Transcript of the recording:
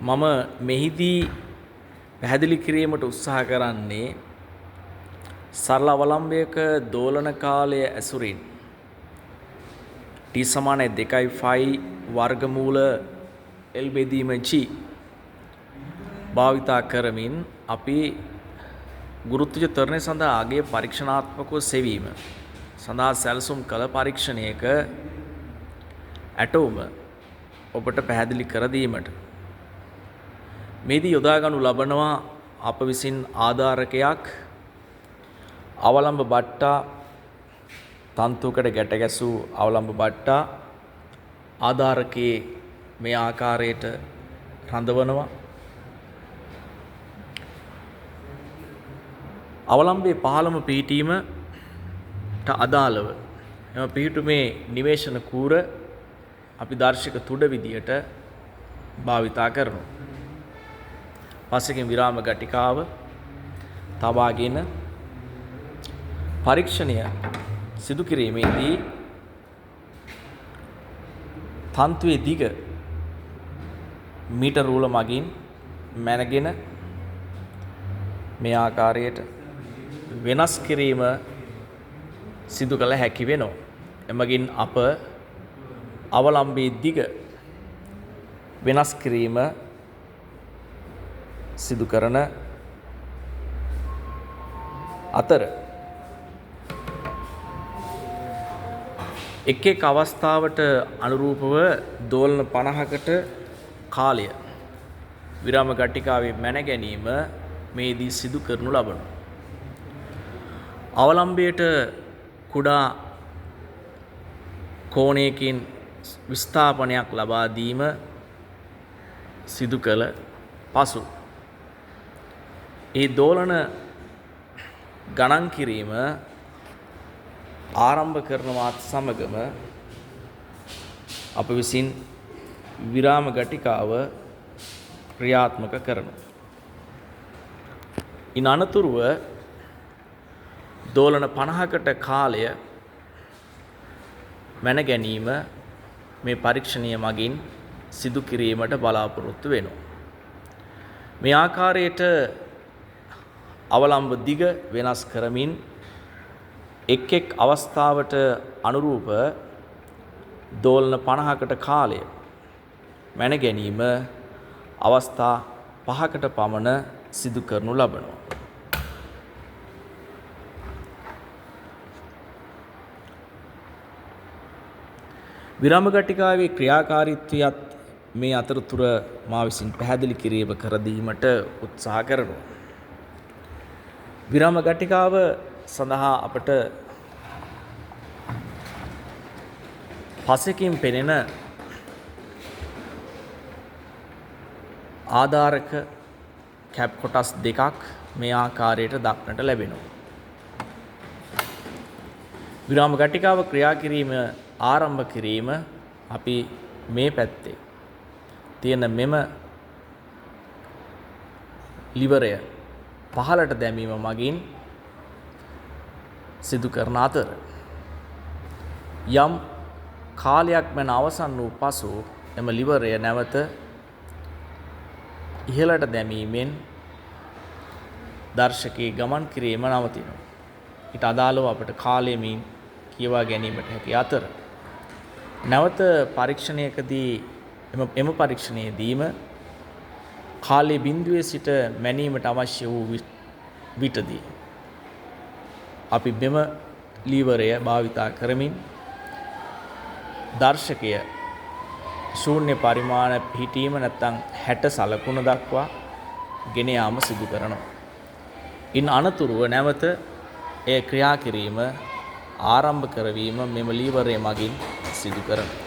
මම මෙහිදී පැහැදිලි කිරීමට උත්සාහ කරන්නේ සරල අවලම්බයක දෝලන කාලය ඇසුරින් t = 2 වර්ගමූල l බෙදීම g භාවිතා කරමින් අපි ගුරුත්වජ ත්වරණය සඳහා අගය පරීක්ෂණාත්මකව සෙවීම සඳහා සැලසුම් කළ පරීක්ෂණයක ඇටෝම ඔබට පැහැදිලි කර දීමට මේදී යොදා ගනු ලබනවා අප විසින් ආධාරකයක් අවලම්බ බට්ටා තන්තුවකට ගැට ගැසූ අවලම්බ බට්ටා ආධාරකයේ මේ ආකාරයට රඳවනවා. අවලම්බයේ පහළම පිහිටීමට අදාළව එම පිහිටුමේ නිවේශන කූර අපි දර්ශක තුඩ විදියට භාවිතා කරනවා. පසකින් විරාම ගටිකාව තබාගෙන පරීක්ෂණය සිදු කිරීමේදී තන්තුවේ දිග මීටර රූල මගින් මැනගෙන මේ ආකාරයට වෙනස් කිරීම සිදු කළ හැකි වෙනවා. එමගින් අප අවලම්බයේ දිග වෙනස් කිරීම සිදු කරන අතර එක් එක් අවස්ථාවට අනුරූපව දෝලන 50කට කාලය විරාම ගටිකාවේ මැන ගැනීම මේදී සිදු කරනු ලබනවා. අවලම්බයට කුඩා කෝණයකින් විස්ථාපනයක් ලබා දීම සිදු කළ පසු ඒ දෝලන ගණන් කිරීම ආරම්භ කරනවාත් සමගම අප විසින් විරාම ගටිකාව ක්‍රියාත්මක කරනවා. ඉන් අනතුරුව දෝලන 50කට කාලය මැන ගැනීම මේ පරීක්ෂණය මගින් සිදු කිරීමට බලාපොරොත්තු වෙනවා. මේ ආකාරයට අවලම්බ දිග වෙනස් කරමින් එක් එක් අවස්ථාවට අනුරූප දෝලන 50කට කාලය මැන ගැනීම අවස්ථා 5කට පමණ සිදු කරනු ලබනවා. විරාම ගටිකාවේ ක්‍රියාකාරීත්වයත් මේ අතරතුර මා විසින් පැහැදිලි කිරීම කර දීමට උත්සාහ කරනවා. විරාම ගටිකාව සඳහා අපට පසකින් පෙනෙන ආධාරක කැප් කොටස් දෙකක් මේ ආකාරයට දක්නට ලැබෙනවා. විරාම ගටිකාව ක්‍රියා කිරීම ආරම්භ කිරීම අපි මේ පැත්තේ තියෙන මෙම ලිවරය පහළට දැමීම මගින් සිදු කරන අතර යම් කාලයක් මැන අවසන් වූ පසු එම ලිවරය නැවත ඉහළට දැමීමෙන් දර්ශකයේ ගමන් කිරීම නවතිනවා. ඊට අදාළව අපට කාලයමින් කියවා ගැනීමට හැකි අතර නැවත පරීක්ෂණයකදී එම පරීක්ෂණයේදීම කාලයේ බිඳුවේ සිට මැනීමට අවශ්‍ය වූ විටදී අපි මෙම ලීවරය භාවිතා කරමින් දර්ශකය ශූන්‍ය පරිමාණ පිහිටීම නැත්නම් 60 සලකුණ දක්වා ගෙන යාම සිදු කරනවා. ඉන් අනතුරුව නැවත එය ක්‍රියා කිරීම ආරම්භ කරවීම මෙම ලීවරය මගින් සිදු කරනවා.